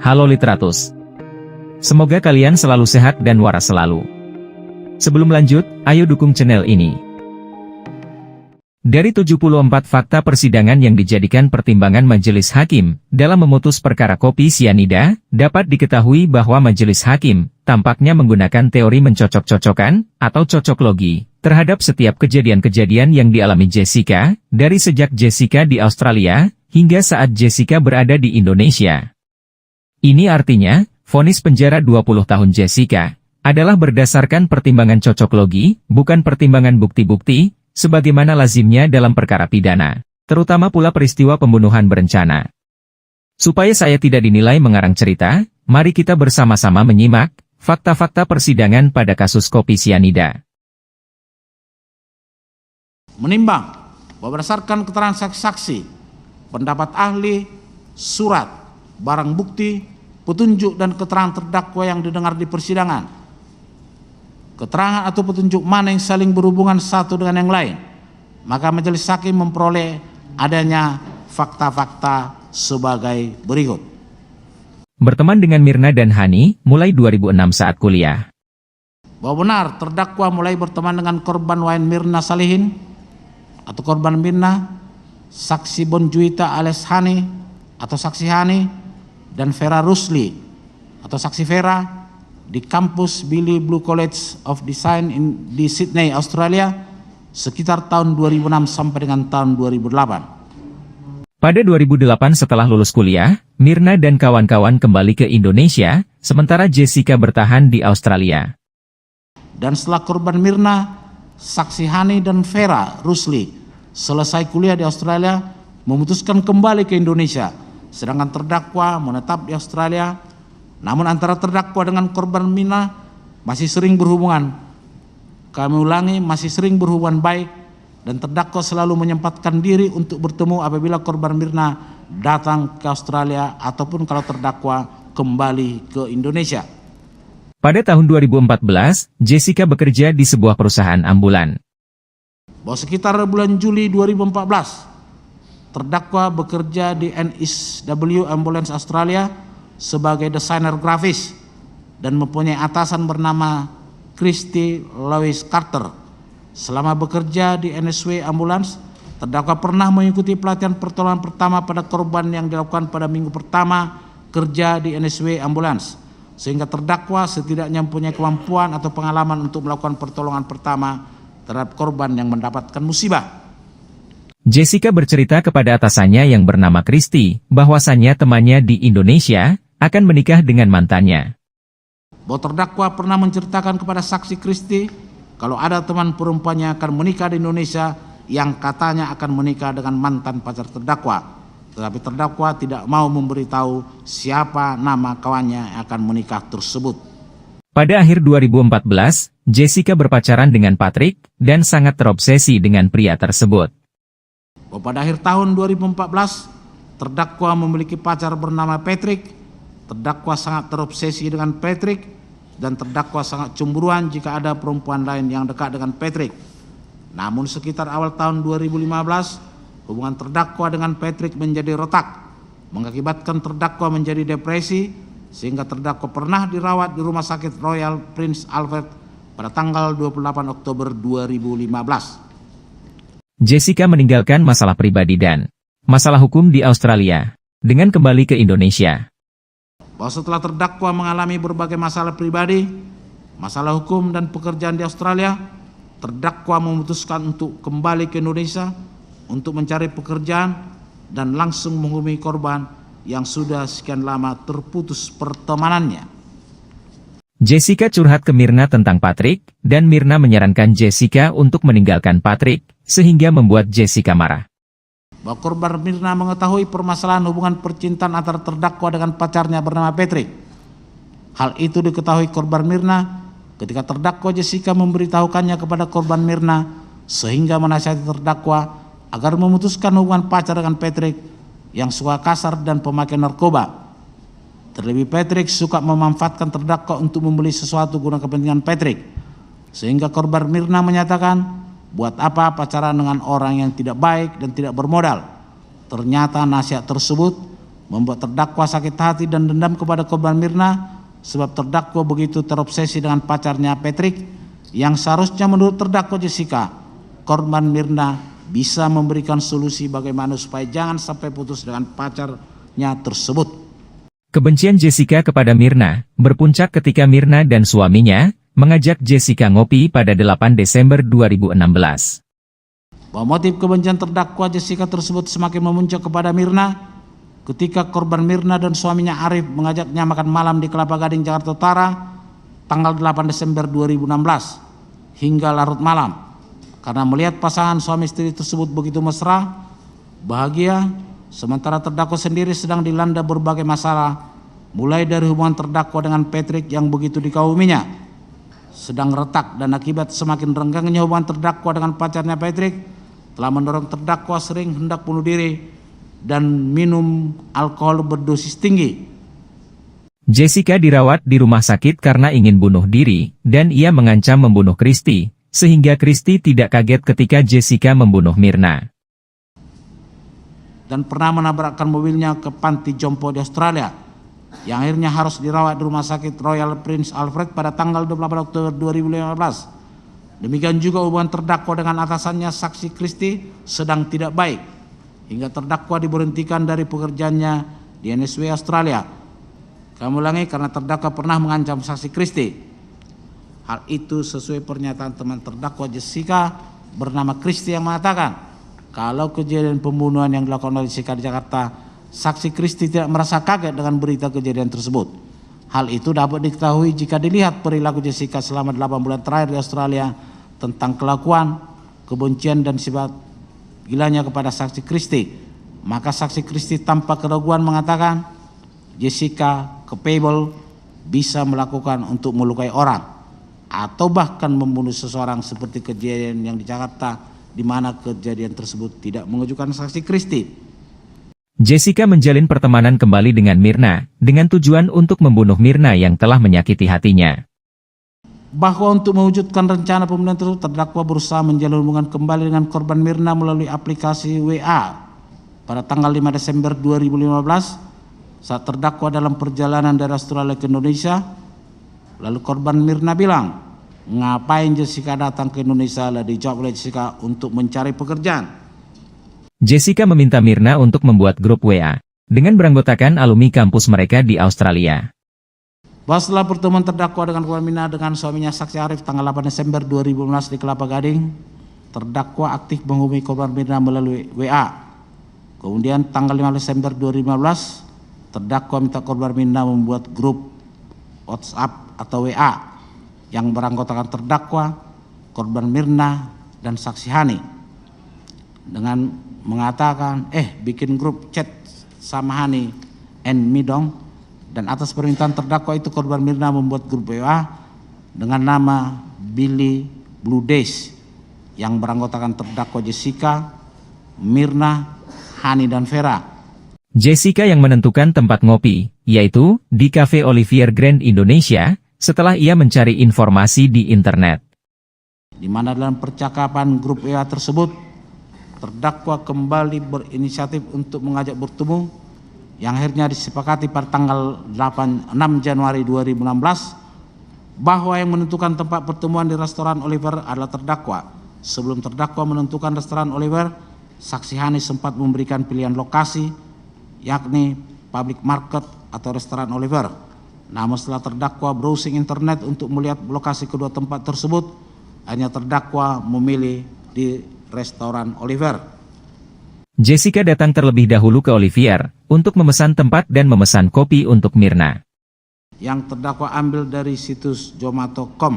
Halo Literatus. Semoga kalian selalu sehat dan waras selalu. Sebelum lanjut, ayo dukung channel ini. Dari 74 fakta persidangan yang dijadikan pertimbangan majelis hakim dalam memutus perkara kopi sianida, dapat diketahui bahwa majelis hakim tampaknya menggunakan teori mencocok-cocokkan atau cocoklogi terhadap setiap kejadian-kejadian yang dialami Jessica, dari sejak Jessica di Australia hingga saat Jessica berada di Indonesia. Ini artinya, vonis penjara 20 tahun Jessica adalah berdasarkan pertimbangan cocoklogi, bukan pertimbangan bukti-bukti, sebagaimana lazimnya dalam perkara pidana, terutama pula peristiwa pembunuhan berencana. Supaya saya tidak dinilai mengarang cerita, mari kita bersama-sama menyimak fakta-fakta persidangan pada kasus kopi sianida. Menimbang bahwa berdasarkan keterangan saksi-saksi, pendapat ahli, surat, barang bukti, petunjuk dan keterangan terdakwa yang didengar di persidangan, keterangan atau petunjuk mana yang saling berhubungan satu dengan yang lain, maka majelis hakim memperoleh adanya fakta-fakta sebagai berikut. Berteman dengan Mirna dan Hani mulai 2006 saat kuliah. Bahwa benar terdakwa mulai berteman dengan korban Wayan Mirna Salihin atau korban Mirna, saksi Bonjuita alias Hani atau saksi Hani, dan Vera Rusli atau saksi Vera di kampus Billy Blue College of Design di Sydney, Australia sekitar tahun 2006 sampai dengan tahun 2008. Pada 2008 setelah lulus kuliah, Mirna dan kawan-kawan kembali ke Indonesia, sementara Jessica bertahan di Australia. Dan setelah korban Mirna, saksi Hani dan Vera Rusli selesai kuliah di Australia memutuskan kembali ke Indonesia, sedangkan terdakwa menetap di Australia. Namun antara terdakwa dengan korban Mirna masih sering berhubungan. Kami ulangi, masih sering berhubungan baik, dan terdakwa selalu menyempatkan diri untuk bertemu apabila korban Mirna datang ke Australia ataupun kalau terdakwa kembali ke Indonesia. Pada tahun 2014, Jessica bekerja di sebuah perusahaan ambulan. Bahwa sekitar bulan Juli 2014, terdakwa bekerja di NSW Ambulance Australia sebagai desainer grafis dan mempunyai atasan bernama Christy Lois Carter. Selama bekerja di NSW Ambulance, terdakwa pernah mengikuti pelatihan pertolongan pertama pada korban yang dilakukan pada minggu pertama kerja di NSW Ambulance, sehingga terdakwa setidaknya mempunyai kemampuan atau pengalaman untuk melakukan pertolongan pertama terhadap korban yang mendapatkan musibah. Jessica bercerita kepada atasannya yang bernama Christy, bahwasannya temannya di Indonesia akan menikah dengan mantannya. Bahwa terdakwa pernah menceritakan kepada saksi Christy kalau ada teman perempuannya akan menikah di Indonesia yang katanya akan menikah dengan mantan pacar terdakwa. Tetapi terdakwa tidak mau memberitahu siapa nama kawannya yang akan menikah tersebut. Pada akhir 2014, Jessica berpacaran dengan Patrick dan sangat terobsesi dengan pria tersebut. Pada akhir tahun 2014, terdakwa memiliki pacar bernama Patrick. Terdakwa sangat terobsesi dengan Patrick dan terdakwa sangat cemburuan jika ada perempuan lain yang dekat dengan Patrick. Namun sekitar awal tahun 2015, hubungan terdakwa dengan Patrick menjadi retak, mengakibatkan terdakwa menjadi depresi, sehingga terdakwa pernah dirawat di Rumah Sakit Royal Prince Albert pada tanggal 28 Oktober 2015. Jessica meninggalkan masalah pribadi dan masalah hukum di Australia dengan kembali ke Indonesia. Bahwa setelah terdakwa mengalami berbagai masalah pribadi, masalah hukum dan pekerjaan di Australia, terdakwa memutuskan untuk kembali ke Indonesia untuk mencari pekerjaan dan langsung menghubungi korban yang sudah sekian lama terputus pertemanannya. Jessica curhat ke Mirna tentang Patrick, dan Mirna menyarankan Jessica untuk meninggalkan Patrick, sehingga membuat Jessica marah. Bahwa korban Mirna mengetahui permasalahan hubungan percintaan antara terdakwa dengan pacarnya bernama Patrick. Hal itu diketahui korban Mirna ketika terdakwa Jessica memberitahukannya kepada korban Mirna, sehingga menasihati terdakwa agar memutuskan hubungan pacar dengan Patrick yang suka kasar dan pemakai narkoba. Terlebih Patrick suka memanfaatkan terdakwa untuk membeli sesuatu guna kepentingan Patrick, sehingga korban Mirna menyatakan, buat apa pacaran dengan orang yang tidak baik dan tidak bermodal. Ternyata nasihat tersebut membuat terdakwa sakit hati dan dendam kepada korban Mirna sebab terdakwa begitu terobsesi dengan pacarnya Patrick yang seharusnya menurut terdakwa Jessica, korban Mirna bisa memberikan solusi bagaimana supaya jangan sampai putus dengan pacarnya tersebut. Kebencian Jessica kepada Mirna berpuncak ketika Mirna dan suaminya mengajak Jessica ngopi pada 8 Desember 2016. Bahwa motif kebencian terdakwa Jessica tersebut semakin memuncak kepada Mirna ketika korban Mirna dan suaminya Arif mengajaknya makan malam di Kelapa Gading, Jakarta Utara tanggal 8 Desember 2016 hingga larut malam. Karena melihat pasangan suami istri tersebut begitu mesra, bahagia, sementara terdakwa sendiri sedang dilanda berbagai masalah, mulai dari hubungan terdakwa dengan Patrick yang begitu dikauminya sedang retak, dan akibat semakin renggangnya hubungan terdakwa dengan pacarnya Patrick telah mendorong terdakwa sering hendak bunuh diri dan minum alkohol berdosis tinggi. Jessica dirawat di rumah sakit karena ingin bunuh diri, dan ia mengancam membunuh Christy, sehingga Christy tidak kaget ketika Jessica membunuh Mirna. Dan pernah menabrakkan mobilnya ke panti jompo di Australia, yang akhirnya harus dirawat di rumah sakit Royal Prince Alfred pada tanggal 28 Oktober 2015. Demikian juga hubungan terdakwa dengan atasannya saksi Christy sedang tidak baik, hingga terdakwa diberhentikan dari pekerjaannya di NSW Australia. Kami ulangi, karena terdakwa pernah mengancam saksi Christy. Hal itu sesuai pernyataan teman terdakwa Jessica bernama Christy yang mengatakan kalau kejadian pembunuhan yang dilakukan oleh Jessica di Jakarta, saksi Christy tidak merasa kaget dengan berita kejadian tersebut. Hal itu dapat diketahui jika dilihat perilaku Jessica selama 8 bulan terakhir di Australia tentang kelakuan, kebencian dan sifat gilanya kepada saksi Christy. Maka saksi Christy tanpa keraguan mengatakan Jessica capable bisa melakukan untuk melukai orang atau bahkan membunuh seseorang seperti kejadian yang di Jakarta, di mana kejadian tersebut tidak mengejutkan saksi Christy. Jessica menjalin pertemanan kembali dengan Mirna dengan tujuan untuk membunuh Mirna yang telah menyakiti hatinya. Bahwa untuk mewujudkan rencana pembunuhan tersebut, terdakwa berusaha menjalin hubungan kembali dengan korban Mirna melalui aplikasi WA pada tanggal 5 Desember 2015 saat terdakwa dalam perjalanan dari Australia ke Indonesia. Lalu korban Mirna bilang, ngapain Jessica datang ke Indonesia? Lalu dijawab oleh Jessica, untuk mencari pekerjaan. Jessica meminta Mirna untuk membuat grup WA dengan beranggotakan alumni kampus mereka di Australia. Bahwa setelah pertemuan terdakwa dengan korban Mirna dengan suaminya saksi Arif tanggal 8 Desember 2015 di Kelapa Gading, terdakwa aktif menghubungi korban Mirna melalui WA. Kemudian tanggal 5 Desember 2015, terdakwa minta korban Mirna membuat grup WhatsApp atau WA yang beranggotakan terdakwa, korban Mirna, dan saksi Hani, dengan mengatakan, bikin grup chat sama Hani and me dong. Dan atas permintaan terdakwa itu korban Mirna membuat grup WA dengan nama Billy Blue Days yang beranggotakan terdakwa Jessica, Mirna, Hani, dan Vera. Jessica yang menentukan tempat ngopi, yaitu di Cafe Olivier Grand Indonesia, setelah ia mencari informasi di internet. Di mana dalam percakapan grup WA tersebut, terdakwa kembali berinisiatif untuk mengajak bertemu, yang akhirnya disepakati pada tanggal 6 Januari 2016 bahwa yang menentukan tempat pertemuan di restoran Oliver adalah terdakwa. Sebelum terdakwa menentukan restoran Oliver, saksi Hani sempat memberikan pilihan lokasi, yakni public market atau restoran Oliver. Namun setelah terdakwa browsing internet untuk melihat lokasi kedua tempat tersebut, hanya terdakwa memilih di restoran Oliver. Jessica datang terlebih dahulu ke Olivier untuk memesan tempat dan memesan kopi untuk Mirna. Yang terdakwa ambil dari situs zomato.com,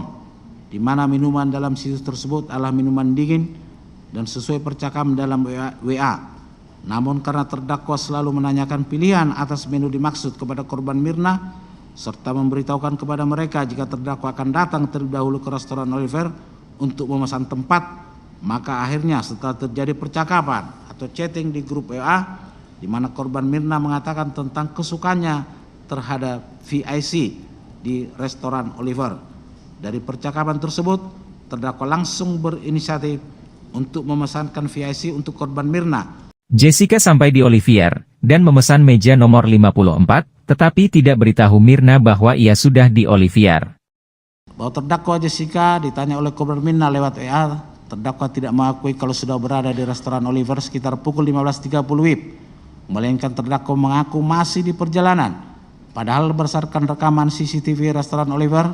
di mana minuman dalam situs tersebut adalah minuman dingin dan sesuai percakapan dalam WA. Namun karena terdakwa selalu menanyakan pilihan atas menu dimaksud kepada korban Mirna, serta memberitahukan kepada mereka jika terdakwa akan datang terlebih dahulu ke restoran Oliver untuk memesan tempat, maka akhirnya setelah terjadi percakapan atau chatting di grup WA, di mana korban Mirna mengatakan tentang kesukaannya terhadap VIC di restoran Oliver. Dari percakapan tersebut, terdakwa langsung berinisiatif untuk memesankan VIC untuk korban Mirna. Jessica sampai di Olivier dan memesan meja nomor 54, tetapi tidak beritahu Mirna bahwa ia sudah di Olivier. Bahwa terdakwa Jessica ditanya oleh Kober Mirna lewat WA, terdakwa tidak mengakui kalau sudah berada di restoran Oliver sekitar pukul 15.30 WIB, melainkan terdakwa mengaku masih di perjalanan. Padahal berdasarkan rekaman CCTV restoran Oliver,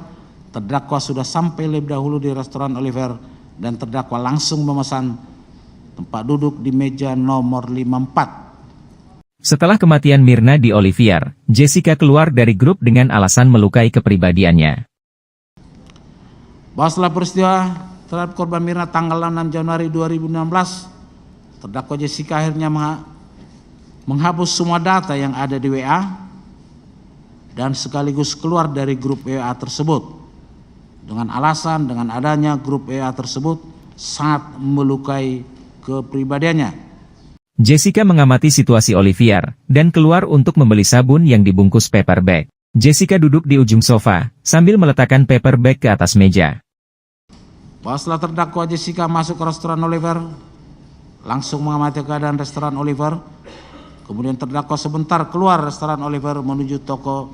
terdakwa sudah sampai lebih dahulu di restoran Oliver dan terdakwa langsung memesan tempat duduk di meja nomor 54. Setelah kematian Mirna di Olivier, Jessica keluar dari grup dengan alasan melukai kepribadiannya. Bahwa setelah peristiwa terhadap korban Mirna tanggal 6 Januari 2016, terdakwa Jessica akhirnya menghapus semua data yang ada di WA dan sekaligus keluar dari grup WA tersebut. Dengan alasan dengan adanya grup WA tersebut sangat melukai kepribadiannya. Jessica mengamati situasi Olivier dan keluar untuk membeli sabun yang dibungkus paper bag. Jessica duduk di ujung sofa sambil meletakkan paper bag ke atas meja. Bahwa setelah terdakwa Jessica masuk ke restoran Oliver, langsung mengamati keadaan restoran Oliver. Kemudian terdakwa sebentar keluar restoran Oliver menuju toko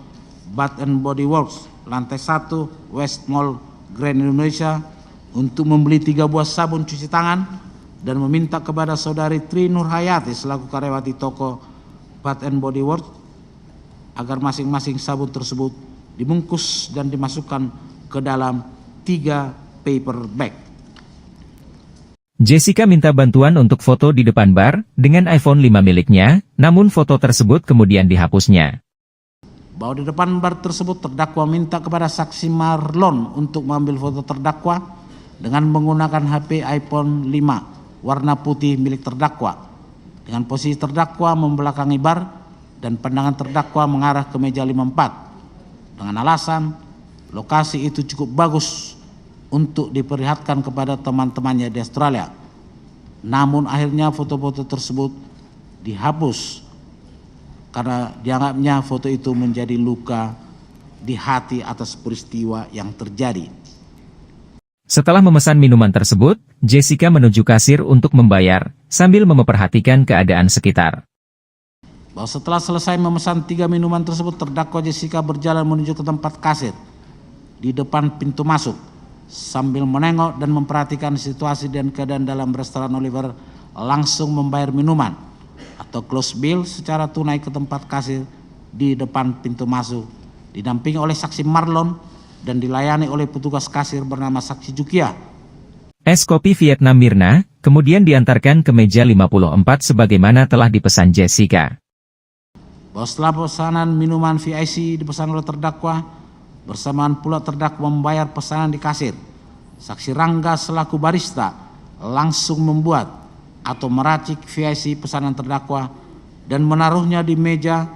Bath and Body Works, lantai 1 West Mall Grand Indonesia untuk membeli 3 buah sabun cuci tangan dan meminta kepada saudari Tri Nurhayati selaku karyawati toko Bath and Body Works agar masing-masing sabun tersebut dibungkus dan dimasukkan ke dalam 3 paper bag. Jessica minta bantuan untuk foto di depan bar dengan iPhone 5 miliknya, namun foto tersebut kemudian dihapusnya. Bahwa di depan bar tersebut terdakwa minta kepada saksi Marlon untuk mengambil foto terdakwa dengan menggunakan HP iPhone 5 warna putih milik terdakwa. Dengan posisi terdakwa membelakangi bar dan pandangan terdakwa mengarah ke meja 54. Dengan alasan lokasi itu cukup bagus untuk diperlihatkan kepada teman-temannya di Australia. Namun akhirnya foto-foto tersebut dihapus karena dianggapnya foto itu menjadi luka di hati atas peristiwa yang terjadi. Setelah memesan minuman tersebut, Jessica menuju kasir untuk membayar, sambil memperhatikan keadaan sekitar. Bahwa setelah selesai memesan 3 minuman tersebut, terdakwa Jessica berjalan menuju ke tempat kasir di depan pintu masuk, sambil menengok dan memperhatikan situasi dan keadaan dalam restoran Oliver, langsung membayar minuman atau close bill secara tunai ke tempat kasir di depan pintu masuk, didampingi oleh saksi Marlon dan dilayani oleh petugas kasir bernama saksi Jukia. Es kopi Vietnam Mirna kemudian diantarkan ke meja 54 sebagaimana telah dipesan Jessica. Bahwa setelah pesanan minuman VIC dipesan oleh terdakwa, bersamaan pula terdakwa membayar pesanan di kasir. Saksi Rangga selaku barista langsung membuat atau meracik VIC pesanan terdakwa dan menaruhnya di meja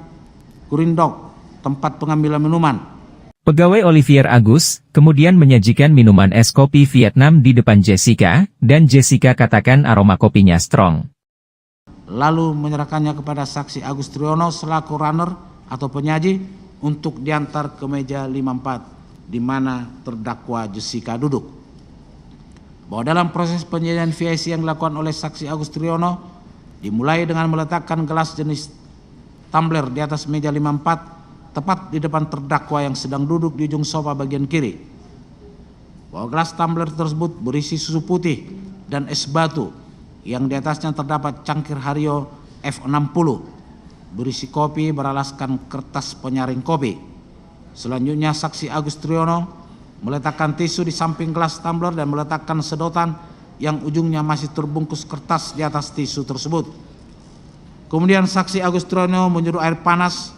kurindok tempat pengambilan minuman. Pegawai Olivier Agus kemudian menyajikan minuman es kopi Vietnam di depan Jessica, dan Jessica katakan aroma kopinya strong. Lalu menyerahkannya kepada saksi Agus Triyono selaku runner atau penyaji untuk diantar ke meja 54 di mana terdakwa Jessica duduk. Bahwa dalam proses penyajian VIC yang dilakukan oleh saksi Agus Triyono dimulai dengan meletakkan gelas jenis tumbler di atas meja 54 tepat di depan terdakwa yang sedang duduk di ujung sofa bagian kiri. Bahwa gelas tumbler tersebut berisi susu putih dan es batu yang di atasnya terdapat cangkir Hario F60 berisi kopi beralaskan kertas penyaring kopi. Selanjutnya saksi Agus Triyono meletakkan tisu di samping gelas tumbler dan meletakkan sedotan yang ujungnya masih terbungkus kertas di atas tisu tersebut. Kemudian saksi Agus Triyono menyuruh air panas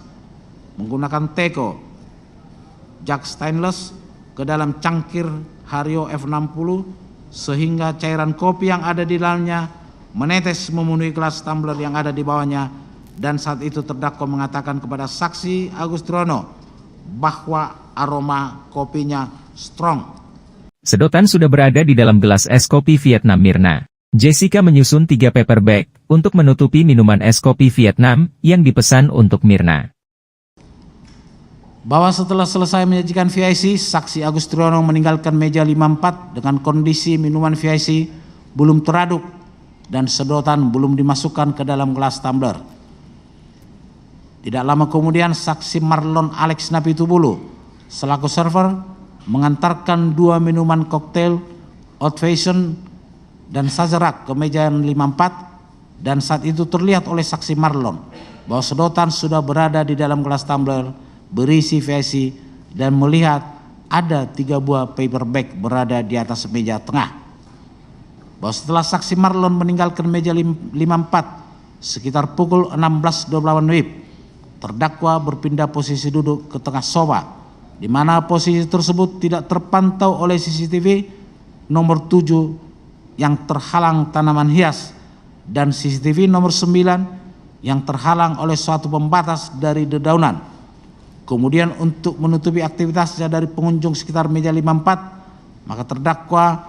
menggunakan teko jug stainless ke dalam cangkir Hario F60 sehingga cairan kopi yang ada di dalamnya menetes memenuhi gelas tumbler yang ada di bawahnya, dan saat itu terdakwa mengatakan kepada saksi Agus Triyono bahwa aroma kopinya strong. Sedotan sudah berada di dalam gelas es kopi Vietnam Mirna. Jessica menyusun 3 paper bag untuk menutupi minuman es kopi Vietnam yang dipesan untuk Mirna. Bahwa setelah selesai menyajikan VIC, saksi Agus Triyono meninggalkan meja 54 dengan kondisi minuman VIC belum teraduk dan sedotan belum dimasukkan ke dalam gelas tumbler. Tidak lama kemudian saksi Marlon Alex Napitupulu selaku server mengantarkan 2 minuman koktail Old Fashion dan Sazerac ke meja 54, dan saat itu terlihat oleh saksi Marlon bahwa sedotan sudah berada di dalam gelas tumbler berisi VIC dan melihat ada 3 buah paper bag berada di atas meja tengah. Bahwa setelah saksi Marlon meninggalkan meja 54 sekitar pukul 16.28 WIB, terdakwa berpindah posisi duduk ke tengah sofa, di mana posisi tersebut tidak terpantau oleh CCTV nomor 7 yang terhalang tanaman hias dan CCTV nomor 9 yang terhalang oleh suatu pembatas dari dedaunan. Kemudian untuk menutupi aktivitasnya dari pengunjung sekitar meja 54, maka terdakwa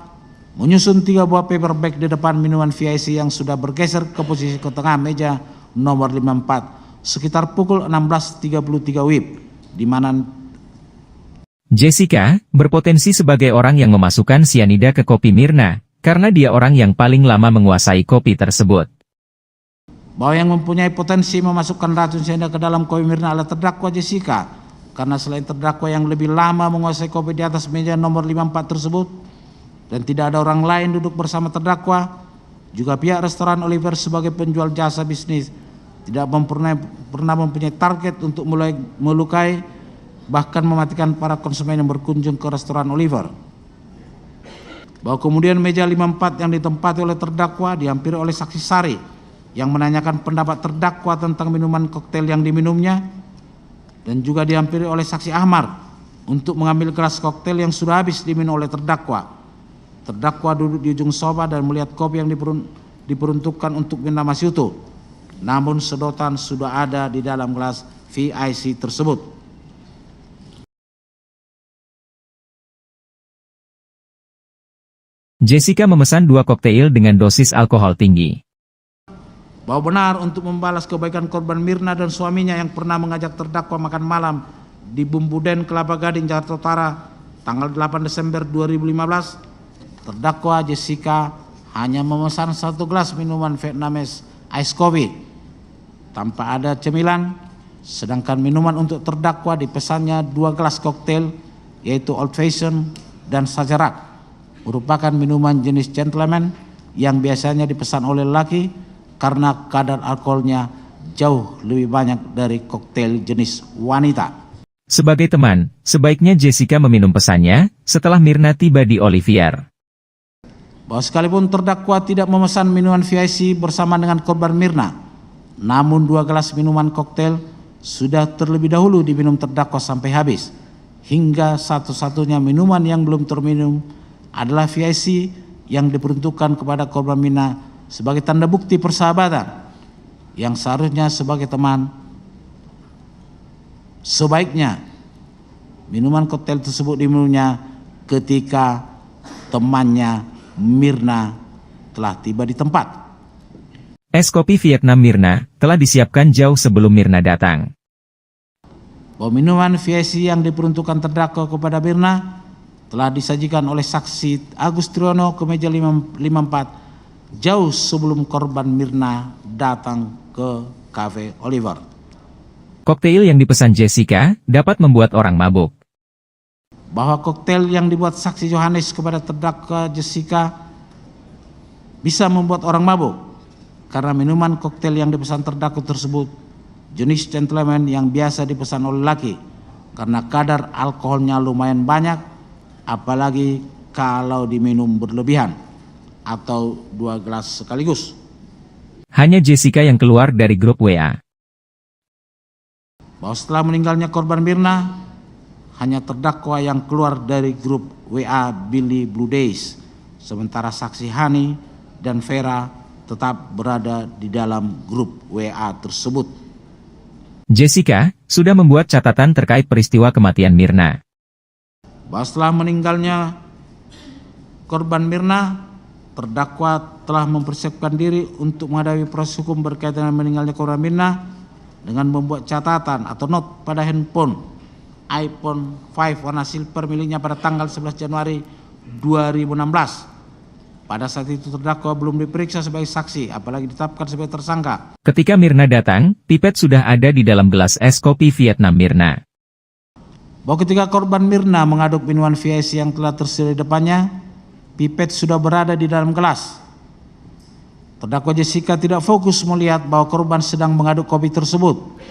menyusun 3 buah paper bag di depan minuman VIC yang sudah bergeser ke posisi ke tengah meja nomor 54 sekitar pukul 16.33 WIB, di mana Jessica berpotensi sebagai orang yang memasukkan sianida ke kopi Mirna, karena dia orang yang paling lama menguasai kopi tersebut. Bahwa yang mempunyai potensi memasukkan racun sianida ke dalam kopi Mirna adalah terdakwa Jessica, karena selain terdakwa yang lebih lama menguasai kopi di atas meja nomor 54 tersebut, dan tidak ada orang lain duduk bersama terdakwa, juga pihak restoran Oliver sebagai penjual jasa bisnis tidak pernah mempunyai target untuk melukai bahkan mematikan para konsumen yang berkunjung ke restoran Oliver. Bahwa kemudian meja 54 yang ditempati oleh terdakwa dihampiri oleh saksi Sari yang menanyakan pendapat terdakwa tentang minuman koktail yang diminumnya, dan juga dihampiri oleh saksi Ahmad untuk mengambil gelas koktail yang sudah habis diminum oleh terdakwa. Terdakwa duduk di ujung sofa dan melihat kopi yang diperuntukkan untuk Mirna masih utuh, namun sedotan sudah ada di dalam gelas VIC tersebut. Jessica memesan 2 koktail dengan dosis alkohol tinggi. Bahwa benar untuk membalas kebaikan korban Mirna dan suaminya yang pernah mengajak terdakwa makan malam di Bumbuden Kelapa Gading, Jakarta Utara tanggal 8 Desember 2015, terdakwa Jessica hanya memesan 1 gelas minuman Vietnamese Ice Coffee tanpa ada cemilan, sedangkan minuman untuk terdakwa dipesannya 2 gelas koktail yaitu Old Fashion dan Sazerac, merupakan minuman jenis gentleman yang biasanya dipesan oleh lelaki karena kadar alkoholnya jauh lebih banyak dari koktail jenis wanita. Sebagai teman, sebaiknya Jessica meminum pesannya setelah Mirna tiba di Olivier. Bahwa sekalipun terdakwa tidak memesan minuman VIC bersama dengan korban Mirna, namun 2 gelas minuman koktail sudah terlebih dahulu diminum terdakwa sampai habis, hingga satu-satunya minuman yang belum terminum adalah VIC yang diperuntukkan kepada korban Mirna sebagai tanda bukti persahabatan, yang seharusnya sebagai teman sebaiknya minuman koktail tersebut diminumnya ketika temannya Mirna telah tiba di tempat. Es kopi Vietnam Mirna telah disiapkan jauh sebelum Mirna datang. Bahwa minuman VIC yang diperuntukkan terdakwa kepada Mirna telah disajikan oleh saksi Agus Triono ke meja 54 jauh sebelum korban Mirna datang ke Cafe Oliver. Koktail yang dipesan Jessica dapat membuat orang mabuk. Bahwa koktail yang dibuat saksi Johannes kepada terdakwa Jessica bisa membuat orang mabuk karena minuman koktail yang dipesan terdakwa tersebut jenis gentleman yang biasa dipesan oleh laki karena kadar alkoholnya lumayan banyak, apalagi kalau diminum berlebihan atau 2 gelas sekaligus. Hanya Jessica yang keluar dari grup WA. Bahwa setelah meninggalnya korban Mirna, hanya terdakwa yang keluar dari grup WA Billy Blue Days, sementara saksi Hani dan Vera tetap berada di dalam grup WA tersebut. Jessica sudah membuat catatan terkait peristiwa kematian Mirna. Bahwa setelah meninggalnya korban Mirna, terdakwa telah mempersiapkan diri untuk menghadapi proses hukum berkaitan dengan meninggalnya korban Mirna dengan membuat catatan atau note pada handphone iPhone 5 warna silver miliknya pada tanggal 11 Januari 2016 Pada saat itu terdakwa belum diperiksa sebagai saksi, apalagi ditetapkan sebagai tersangka. Ketika Mirna datang, pipet sudah ada di dalam gelas es kopi Vietnam Mirna. Bahwa ketika korban Mirna mengaduk minuman VIC yang telah tersedia di depannya, pipet sudah berada di dalam gelas. Terdakwa Jessica tidak fokus melihat bahwa korban sedang mengaduk kopi tersebut,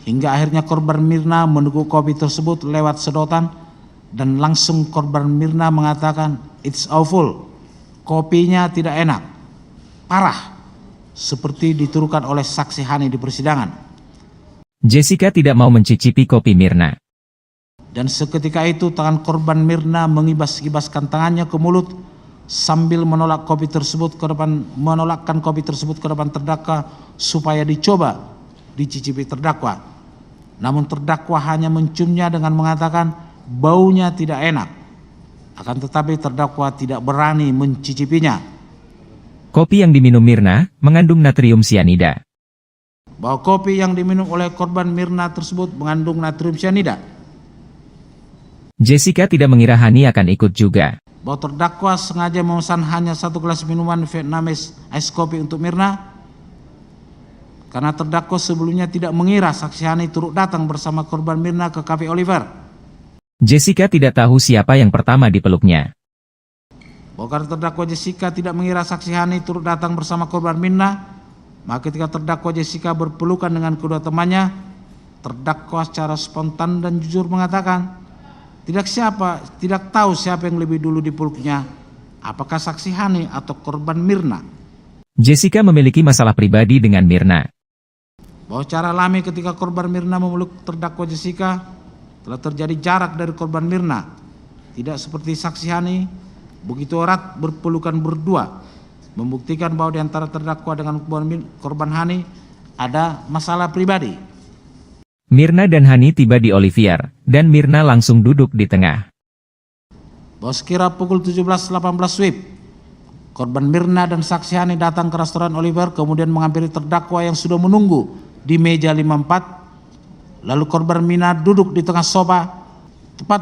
hingga akhirnya korban Mirna meneguk kopi tersebut lewat sedotan, dan langsung korban Mirna mengatakan, "It's awful." Kopinya tidak enak, parah, seperti dituturkan oleh saksi Hani di persidangan. Jessica tidak mau mencicipi kopi Mirna. Dan seketika itu tangan korban Mirna mengibas-ibaskan tangannya ke mulut sambil menolakkan kopi tersebut ke depan terdakwa supaya dicoba dicicipi terdakwa. Namun terdakwa hanya menciumnya dengan mengatakan baunya tidak enak. Akan tetapi terdakwa tidak berani mencicipinya. Kopi yang diminum Mirna mengandung natrium sianida. Bahwa kopi yang diminum oleh korban Mirna tersebut mengandung natrium sianida. Jessica tidak mengira Hani akan ikut juga. Bahwa terdakwa sengaja memesan hanya 1 gelas minuman Vietnamese ice coffee untuk Mirna, karena terdakwa sebelumnya tidak mengira saksi Hani turut datang bersama korban Mirna ke Cafe Oliver. Jessica tidak tahu siapa yang pertama dipeluknya. Bahwa karena terdakwa Jessica tidak mengira saksi Hani turut datang bersama korban Mirna, maka ketika terdakwa Jessica berpelukan dengan kedua temannya, terdakwa secara spontan dan jujur mengatakan tidak tahu siapa yang lebih dulu dipeluknya, apakah saksi Hani atau korban Mirna. Jessica memiliki masalah pribadi dengan Mirna. Bahwa cara alami ketika korban Mirna memeluk terdakwa Jessica telah terjadi jarak dari korban Mirna, tidak seperti saksi Hani begitu erat berpelukan berdua, membuktikan bahwa di antara terdakwa dengan korban Hani ada masalah pribadi. Mirna dan Hani tiba di Olivier, dan Mirna langsung duduk di tengah. Bahwa sekira pukul 17.18 WIB, korban Mirna dan saksi Hani datang ke restoran Oliver, kemudian menghampiri terdakwa yang sudah menunggu di meja 54. Lalu korban Mirna duduk di tengah sofa, tepat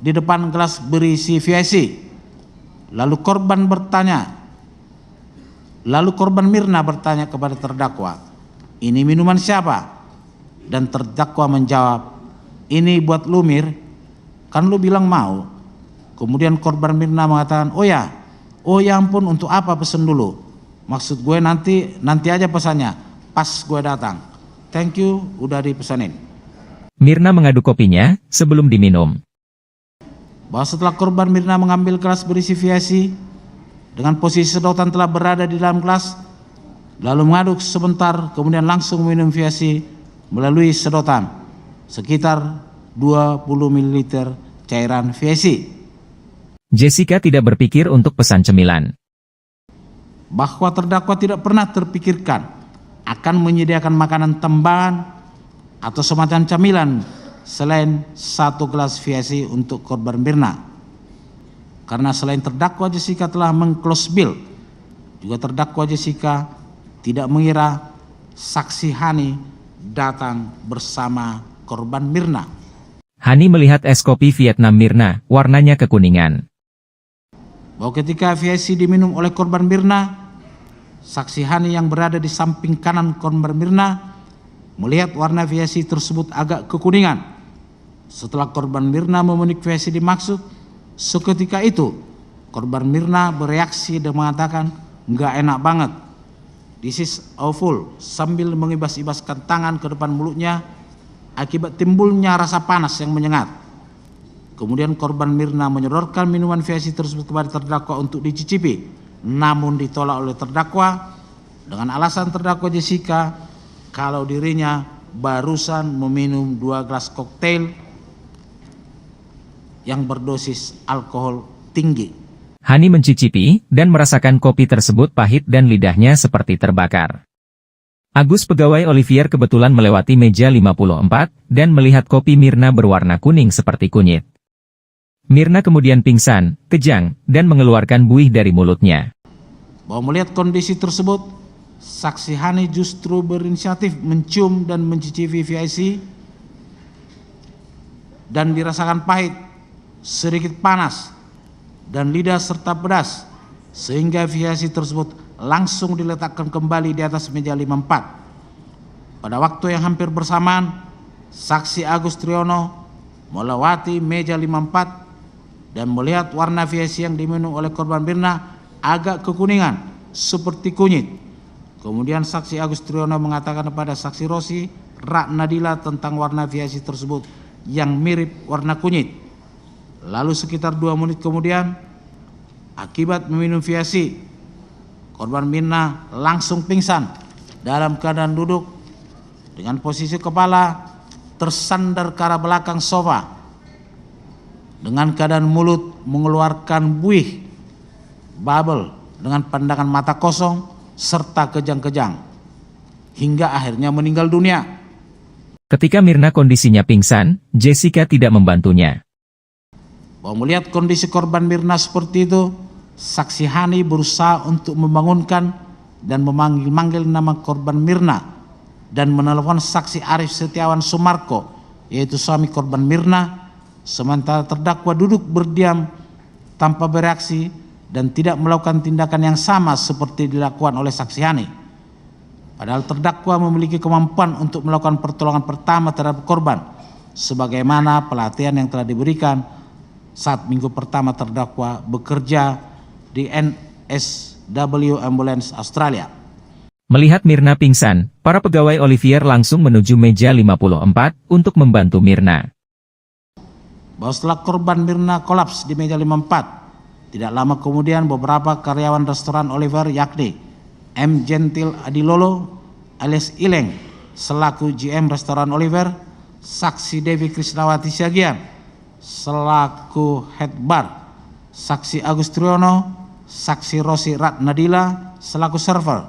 di depan gelas berisi VIC. Lalu korban Mirna bertanya kepada terdakwa, "Ini minuman siapa?" Dan terdakwa menjawab, "Ini buat lu Mir, kan lu bilang mau." Kemudian korban Mirna mengatakan, "Oh ya ampun, untuk apa pesen dulu? Maksud gue nanti aja pesannya, pas gue datang. Thank you, udah dipesanin." Mirna mengaduk kopinya sebelum diminum. Bahwa setelah korban Mirna mengambil gelas berisi VIC, dengan posisi sedotan telah berada di dalam gelas, lalu mengaduk sebentar, kemudian langsung minum VIC melalui sedotan, sekitar 20 ml cairan VIC. Jessica tidak berpikir untuk pesan cemilan. Bahwa terdakwa tidak pernah terpikirkan akan menyediakan makanan tambahan atau semacam camilan selain 1 gelas VIC untuk korban Mirna. Karena selain terdakwa Jessica telah meng-close bill, juga terdakwa Jessica tidak mengira saksi Hani datang bersama korban Mirna. Hani melihat es kopi Vietnam Mirna, warnanya kekuningan. Bahwa ketika VIC diminum oleh korban Mirna, saksi Hani yang berada di samping kanan korban Mirna melihat warna VIC tersebut agak kekuningan. Setelah korban Mirna memenuhi VIC dimaksud, seketika itu korban Mirna bereaksi dan mengatakan, "Nggak enak banget. This is awful," sambil mengibas-ibaskan tangan ke depan mulutnya akibat timbulnya rasa panas yang menyengat. Kemudian korban Mirna menyodorkan minuman VIC tersebut kepada terdakwa untuk dicicipi, namun ditolak oleh terdakwa dengan alasan terdakwa Jessica kalau dirinya barusan meminum 2 gelas koktail yang berdosis alkohol tinggi. Hani mencicipi dan merasakan kopi tersebut pahit dan lidahnya seperti terbakar. Agus pegawai Olivier kebetulan melewati meja 54 dan melihat kopi Mirna berwarna kuning seperti kunyit. Mirna kemudian pingsan, kejang, dan mengeluarkan buih dari mulutnya. Bahwa melihat kondisi tersebut, saksi Hani justru berinisiatif mencium dan mencicipi VIC dan dirasakan pahit, sedikit panas, dan lidah serta pedas. sehingga VIC tersebut langsung diletakkan kembali di atas meja 54. Pada waktu yang hampir bersamaan, saksi Agus Triyono melewati meja 54 dan melihat warna VIC yang diminum oleh korban Mirna agak kekuningan seperti kunyit. Kemudian saksi Agus Triyono mengatakan kepada saksi Rosi Ratnadila tentang warna VIC tersebut yang mirip warna kunyit. Lalu sekitar 2 menit kemudian, akibat meminum VIC, korban Mirna langsung pingsan dalam keadaan duduk dengan posisi kepala tersandar ke arah belakang sofa dengan keadaan mulut mengeluarkan buih bubble dengan pandangan mata kosong serta kejang-kejang hingga akhirnya meninggal dunia. Ketika Mirna kondisinya pingsan, Jessica tidak membantunya. Bahwa melihat kondisi korban Mirna seperti itu, saksi Hani berusaha untuk membangunkan dan memanggil-manggil nama korban Mirna dan menelepon saksi Arif Setiawan Sumarko, yaitu suami korban Mirna, sementara terdakwa duduk berdiam tanpa bereaksi dan tidak melakukan tindakan yang sama seperti dilakukan oleh saksi Hani. Padahal terdakwa memiliki kemampuan untuk melakukan pertolongan pertama terhadap korban, sebagaimana pelatihan yang telah diberikan saat minggu pertama terdakwa bekerja di NSW Ambulance Australia. Melihat Mirna pingsan, para pegawai Olivier langsung menuju meja 54 untuk membantu Mirna. Bahwa setelah korban Mirna kolaps di meja 54, tidak lama kemudian beberapa karyawan restoran Oliver yakni M. Gentil Adilolo alias Ileng selaku GM restoran Oliver, saksi Devi Krisnawati Siagian selaku head bar, saksi Agus Triyono, saksi Rosi Ratnadila selaku server,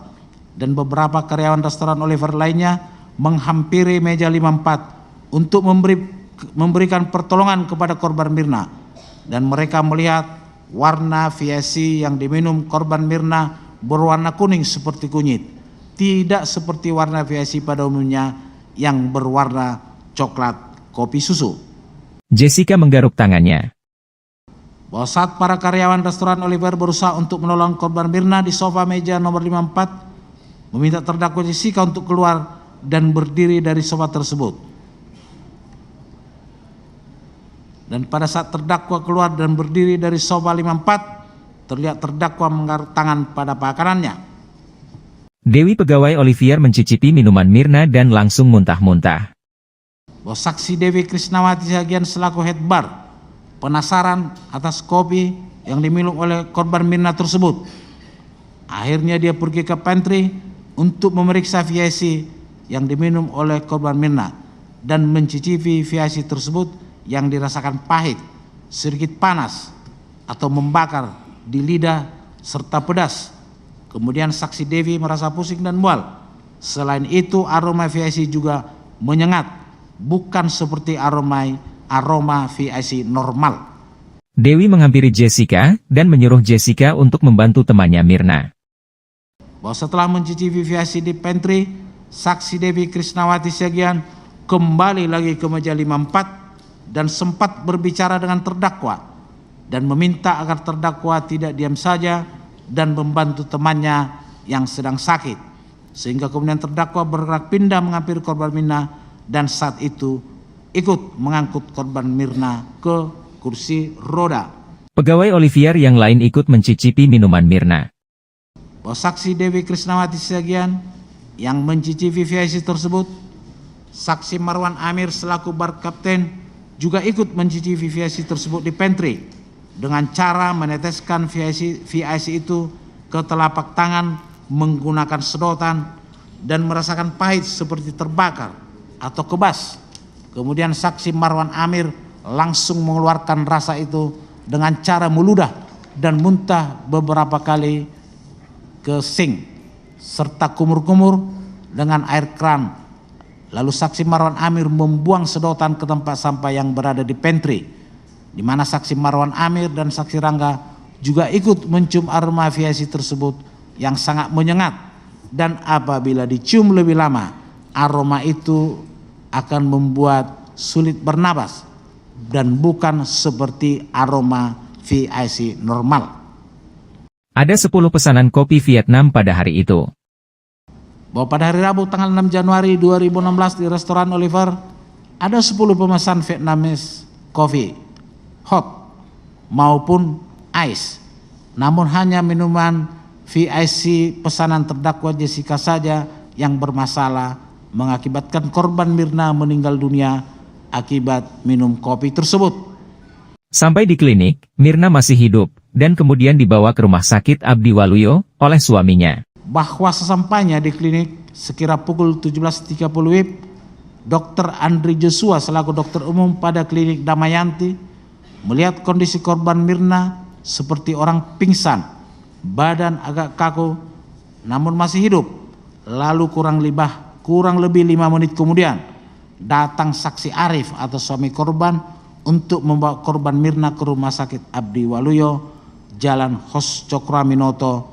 dan beberapa karyawan restoran Oliver lainnya menghampiri meja 54 untuk memberikan pertolongan kepada korban Mirna, dan mereka melihat warna VIC yang diminum korban Mirna berwarna kuning seperti kunyit, tidak seperti warna VIC pada umumnya yang berwarna coklat kopi susu. Jessica menggaruk tangannya. Bahwa saat para karyawan restoran Oliver berusaha untuk menolong korban Mirna di sofa meja nomor 54, meminta terdakwa Jessica untuk keluar dan berdiri dari sofa tersebut. Dan pada saat terdakwa keluar dan berdiri dari sofa 54, terlihat terdakwa menggaruk tangan pada paha kanannya. Dewi pegawai Olivier mencicipi minuman Mirna dan langsung muntah-muntah. Bahwa saksi Dewi Krisnawati Siagian selaku head bar penasaran atas kopi yang diminum oleh korban Mirna tersebut. Akhirnya dia pergi ke pantry untuk memeriksa VIC yang diminum oleh korban Mirna dan mencicipi VIC tersebut yang dirasakan pahit, sedikit panas atau membakar di lidah serta pedas. Kemudian saksi Devi merasa pusing dan mual. Selain itu aroma VIC juga menyengat, bukan seperti aroma VIC normal. Dewi menghampiri Jessica dan menyuruh Jessica untuk membantu temannya Mirna. Bahwa setelah mencicipi VIC di pantry, saksi Devi Krisnawati Siagian kembali lagi ke meja 54 dan sempat berbicara dengan terdakwa dan meminta agar terdakwa tidak diam saja dan membantu temannya yang sedang sakit, sehingga kemudian terdakwa bergerak pindah menghampiri korban Mirna dan saat itu ikut mengangkut korban Mirna ke kursi roda. Pegawai Olivier yang lain ikut mencicipi minuman Mirna. Bahwa saksi Dewi Krisnawati Siagian yang mencicipi VIC tersebut, saksi Marwan Amir selaku bar kapten juga ikut mencicipi VIC tersebut di pantry dengan cara meneteskan VIC itu ke telapak tangan menggunakan sedotan dan merasakan pahit seperti terbakar atau kebas. Kemudian saksi Marwan Amir langsung mengeluarkan rasa itu dengan cara meludah dan muntah beberapa kali ke sink serta kumur-kumur dengan air kran. Lalu saksi Marwan Amir membuang sedotan ke tempat sampah yang berada di pantry, di mana saksi Marwan Amir dan saksi Rangga juga ikut mencium aroma VIC tersebut yang sangat menyengat, dan apabila dicium lebih lama, aroma itu akan membuat sulit bernapas dan bukan seperti aroma VIC normal. Ada 10 pesanan kopi Vietnam pada hari itu. Bahwa pada hari Rabu tanggal 6 Januari 2016 di restoran Oliver ada 10 pemesan Vietnamese coffee hot maupun ice. Namun hanya minuman VIC pesanan terdakwa Jessica saja yang bermasalah mengakibatkan korban Mirna meninggal dunia akibat minum kopi tersebut. Sampai di klinik, Mirna masih hidup dan kemudian dibawa ke rumah sakit Abdi Waluyo oleh suaminya. Bahwa sesampainya di klinik sekira pukul 17.30 WIB, Dr. Andri Joshua selaku dokter umum pada klinik Damayanti melihat kondisi korban Mirna seperti orang pingsan, badan agak kaku namun masih hidup. Lalu kurang lebih 5 menit kemudian datang saksi Arif atau suami korban untuk membawa korban Mirna ke rumah sakit Abdi Waluyo, Jalan Hos Cokroaminoto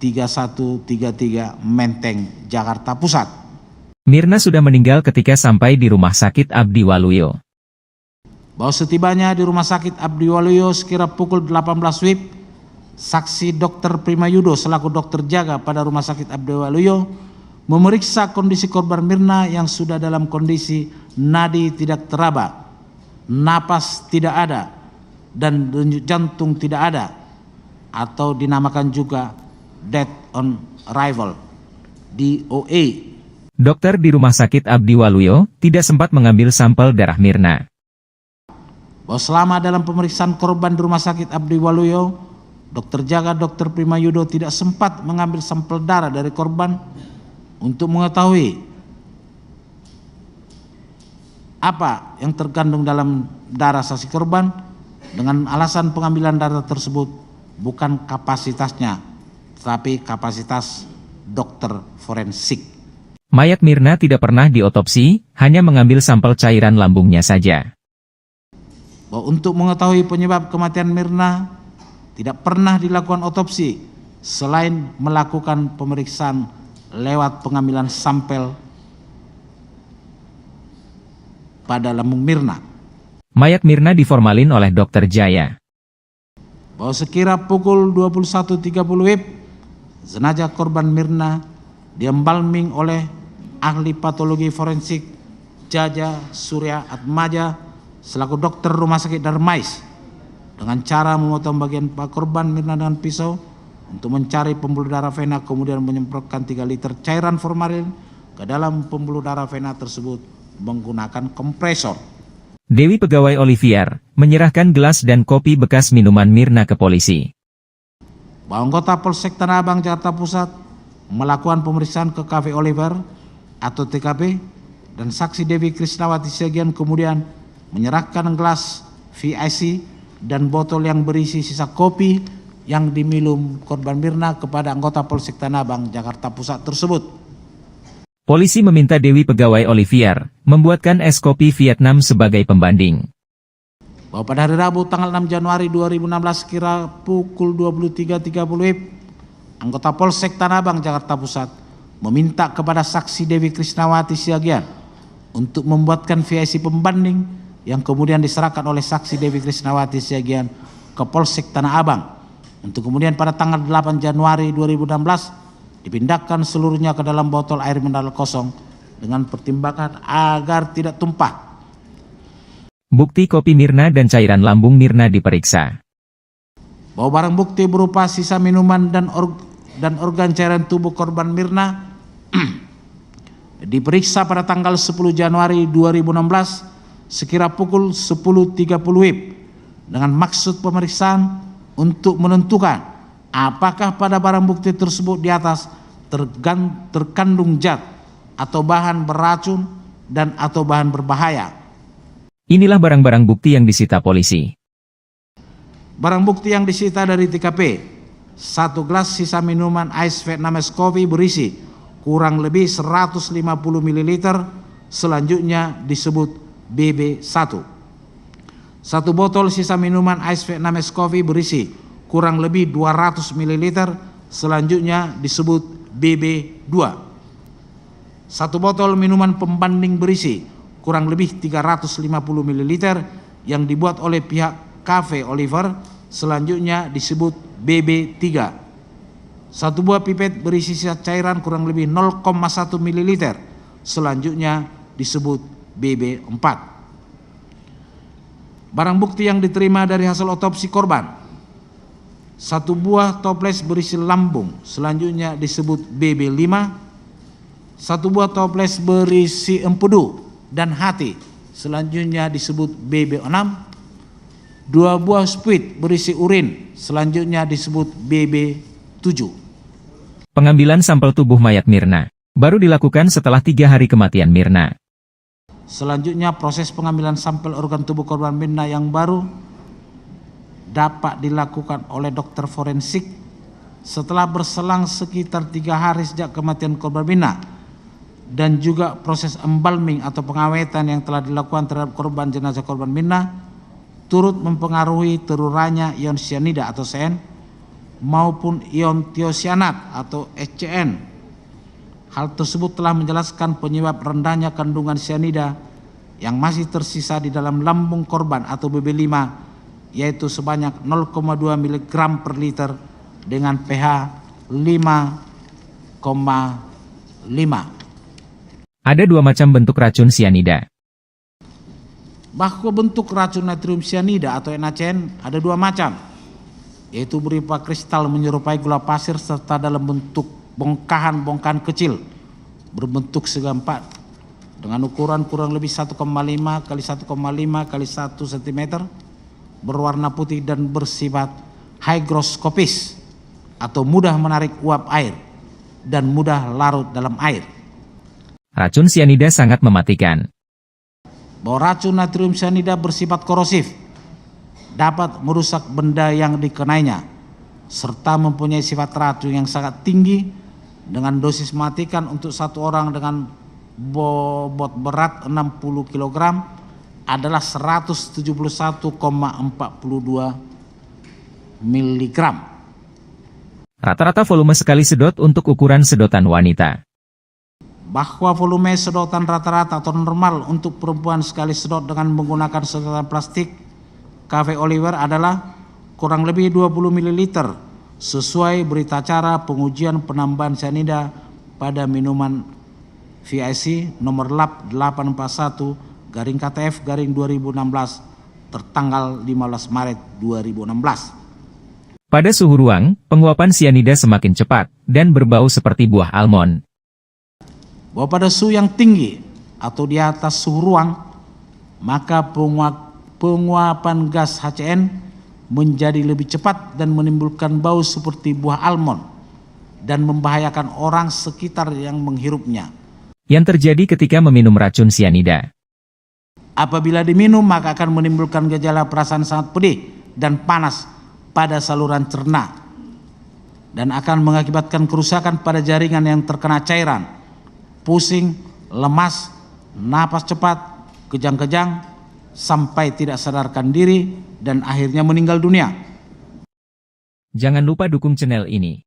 3133 Menteng, Jakarta Pusat. Mirna sudah meninggal ketika sampai di rumah sakit Abdi Waluyo. Bahwa setibanya di rumah sakit Abdi Waluyo sekira pukul 18 WIB, saksi Dr. Primayudo selaku dokter jaga pada rumah sakit Abdi Waluyo memeriksa kondisi korban Mirna yang sudah dalam kondisi nadi tidak teraba, napas tidak ada, dan denyut jantung tidak ada, atau dinamakan juga death on arrival, DOA. Dokter di rumah sakit Abdi Waluyo tidak sempat mengambil sampel darah Mirna. Bahwa selama dalam pemeriksaan korban di rumah sakit Abdi Waluyo, dokter jaga Dr. Primayudo tidak sempat mengambil sampel darah dari korban untuk mengetahui apa yang terkandung dalam darah saksi korban, dengan alasan pengambilan darah tersebut bukan kapasitasnya, tetapi kapasitas dokter forensik. Mayat Mirna tidak pernah diotopsi, hanya mengambil sampel cairan lambungnya saja. Bahwa untuk mengetahui penyebab kematian Mirna tidak pernah dilakukan otopsi selain melakukan pemeriksaan lewat pengambilan sampel pada lambung Mirna. Mayat Mirna diformalin oleh Dr. Jaya. Bahwa sekira pukul 21.30 WIB, jenazah korban Mirna diembalming oleh ahli patologi forensik Jaja Surya Atmaja selaku dokter rumah sakit Darmais dengan cara memotong bagian korban Mirna dengan pisau untuk mencari pembuluh darah vena, kemudian menyemprotkan 3 liter cairan formalin ke dalam pembuluh darah vena tersebut menggunakan kompresor. Dewi Pegawai Olivier menyerahkan gelas dan kopi bekas minuman Mirna ke polisi. Bahwa anggota Polsek Tanah Abang Jakarta Pusat melakukan pemeriksaan ke Cafe Oliver atau TKP, dan saksi Dewi Krisnawati Siagian kemudian menyerahkan gelas VIC dan botol yang berisi sisa kopi yang diminum korban Mirna kepada anggota Polsek Tanah Abang Jakarta Pusat tersebut. Polisi meminta Dewi Pegawai Olivier membuatkan es kopi Vietnam sebagai pembanding. Bahwa pada hari Rabu tanggal 6 Januari 2016 kira pukul 23.30 WIB, anggota Polsek Tanah Abang Jakarta Pusat meminta kepada saksi Dewi Krisnawati Siagian untuk membuatkan VIC pembanding yang kemudian diserahkan oleh saksi Dewi Krisnawati Siagian ke Polsek Tanah Abang untuk kemudian pada tanggal 8 Januari 2016 dipindahkan seluruhnya ke dalam botol air mineral kosong dengan pertimbangan agar tidak tumpah. Bukti kopi Mirna dan cairan lambung Mirna diperiksa. Bahwa barang bukti berupa sisa minuman dan organ cairan tubuh korban Mirna diperiksa pada tanggal 10 Januari 2016 sekira pukul 10.30 WIB dengan maksud pemeriksaan untuk menentukan apakah pada barang bukti tersebut di atas terkandung zat atau bahan beracun dan atau bahan berbahaya. Inilah barang-barang bukti yang disita polisi. Barang bukti yang disita dari TKP: 1 gelas sisa minuman ice Vietnamese coffee berisi kurang lebih 150 ml, selanjutnya disebut BB1. 1 botol sisa minuman ice Vietnamese coffee berisi kurang lebih 200 ml, selanjutnya disebut BB2. 1 botol minuman pembanding berisi kurang lebih 350 ml yang dibuat oleh pihak Cafe Oliver, selanjutnya disebut BB3. Satu buah pipet berisi sisa cairan kurang lebih 0,1 ml, selanjutnya disebut BB4. Barang bukti yang diterima dari hasil otopsi korban: satu buah toples berisi lambung, selanjutnya disebut BB5. Satu buah toples berisi empedu dan hati, selanjutnya disebut BB6. Dua buah spuit berisi urin, selanjutnya disebut BB7. Pengambilan sampel tubuh mayat Mirna baru dilakukan setelah 3 hari kematian Mirna. Selanjutnya proses pengambilan sampel organ tubuh korban Mirna yang baru dapat dilakukan oleh dokter forensik setelah berselang sekitar 3 hari sejak kematian korban Mirna, dan juga proses embalming atau pengawetan yang telah dilakukan terhadap korban jenazah korban Mirna turut mempengaruhi terurainya ion cyanida atau CN maupun ion tiosianat atau SCN. Hal tersebut telah menjelaskan penyebab rendahnya kandungan cyanida yang masih tersisa di dalam lambung korban atau BB5, yaitu sebanyak 0,2 mg per liter dengan pH 5,5. Ada 2 macam bentuk racun cyanida. Bahwa bentuk racun natrium cyanida atau NaCN ada 2 macam, yaitu berupa kristal menyerupai gula pasir serta dalam bentuk bongkahan-bongkahan kecil berbentuk segi empat dengan ukuran kurang lebih 1,5 kali 1,5 kali 1 cm, berwarna putih dan bersifat hygroskopis atau mudah menarik uap air dan mudah larut dalam air. Racun cyanida sangat mematikan. Bahwa racun natrium cyanida bersifat korosif, dapat merusak benda yang dikenainya, serta mempunyai sifat racun yang sangat tinggi dengan dosis mematikan untuk satu orang dengan bobot berat 60 kg adalah 171,42 mg. Rata-rata volume sekali sedot untuk ukuran sedotan wanita. Bahwa volume sedotan rata-rata atau normal untuk perempuan sekali sedot dengan menggunakan sedotan plastik Cafe Oliver adalah kurang lebih 20 ml sesuai berita acara pengujian penambahan cyanida pada minuman VIC nomor lab 841/KTF/2016 tertanggal 15 Maret 2016. Pada suhu ruang, penguapan cyanida semakin cepat dan berbau seperti buah almond. Bahwa pada suhu yang tinggi atau di atas suhu ruang, maka penguapan gas HCN menjadi lebih cepat dan menimbulkan bau seperti buah almond dan membahayakan orang sekitar yang menghirupnya. Yang terjadi ketika meminum racun cyanida. Apabila diminum, maka akan menimbulkan gejala perasaan sangat pedih dan panas pada saluran cerna dan akan mengakibatkan kerusakan pada jaringan yang terkena cairan, pusing, lemas, napas cepat, kejang-kejang, sampai tidak sadarkan diri dan akhirnya meninggal dunia. Jangan lupa dukung channel ini